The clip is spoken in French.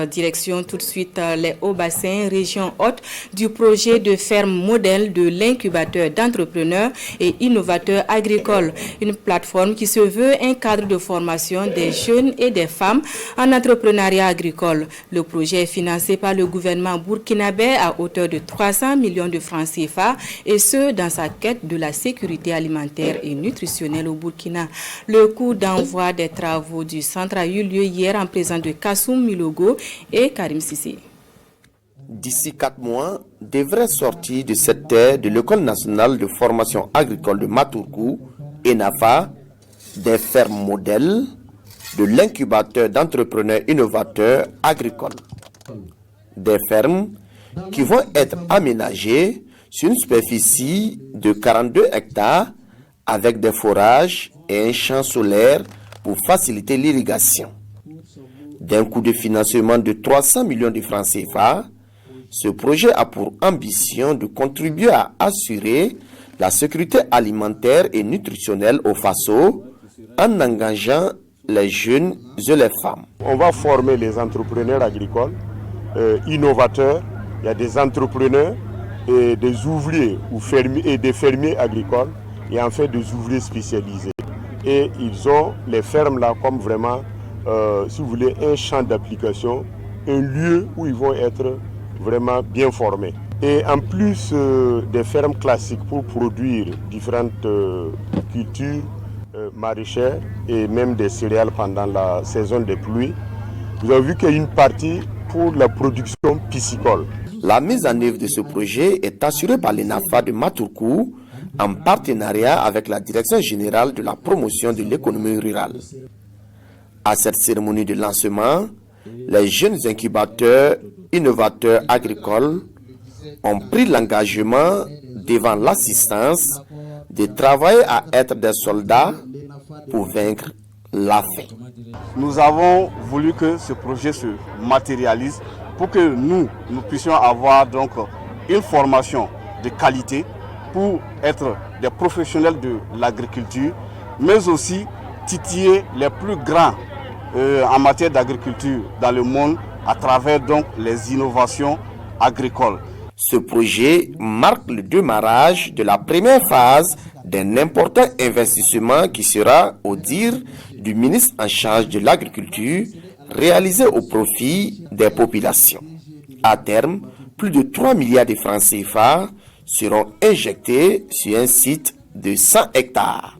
Direction tout de suite les Hauts-Bassins, région haute, du projet de ferme modèle de l'incubateur d'entrepreneurs et innovateurs agricoles. Une plateforme qui se veut un cadre de formation des jeunes et des femmes en entrepreneuriat agricole. Le projet est financé par le gouvernement burkinabé à hauteur de 300 millions de francs CFA et ce, dans sa quête de la sécurité alimentaire et nutritionnelle au Burkina. Le coup d'envoi des travaux du centre a eu lieu hier en présence de Kassoum Milogo et Karim Sissi. D'ici 4 mois, devrait sortir de cette terre de l'École nationale de formation agricole de Matourkou, ENAFA, des fermes modèles de l'incubateur d'entrepreneurs innovateurs agricoles. Des fermes qui vont être aménagées sur une superficie de 42 hectares avec des forages et un champ solaire pour faciliter l'irrigation. D'un coût de financement de 300 millions de francs CFA, ce projet a pour ambition de contribuer à assurer la sécurité alimentaire et nutritionnelle au Faso en engageant les jeunes et les femmes. On va former les entrepreneurs agricoles, innovateurs. Il y a des entrepreneurs et des ouvriers et des fermiers agricoles et en fait des ouvriers spécialisés. Et ils ont les fermes là comme vraiment, si vous voulez, un champ d'application, un lieu où ils vont être vraiment bien formés. Et en plus des fermes classiques pour produire différentes cultures maraîchères et même des céréales pendant la saison des pluies, vous avez vu qu'il y a une partie pour la production piscicole. La mise en œuvre de ce projet est assurée par l'ENAFA de Matourkou en partenariat avec la Direction générale de la promotion de l'économie rurale. À cette cérémonie de lancement, les jeunes incubateurs innovateurs agricoles ont pris l'engagement devant l'assistance de travailler à être des soldats pour vaincre la faim. Nous avons voulu que ce projet se matérialise pour que nous puissions avoir donc une formation de qualité pour être des professionnels de l'agriculture, mais aussi titiller les plus grands en matière d'agriculture dans le monde à travers donc les innovations agricoles. Ce projet marque le démarrage de la première phase d'un important investissement qui sera, au dire du ministre en charge de l'agriculture, réalisé au profit des populations. À terme, plus de 3 milliards de francs CFA seront injectés sur un site de 100 hectares.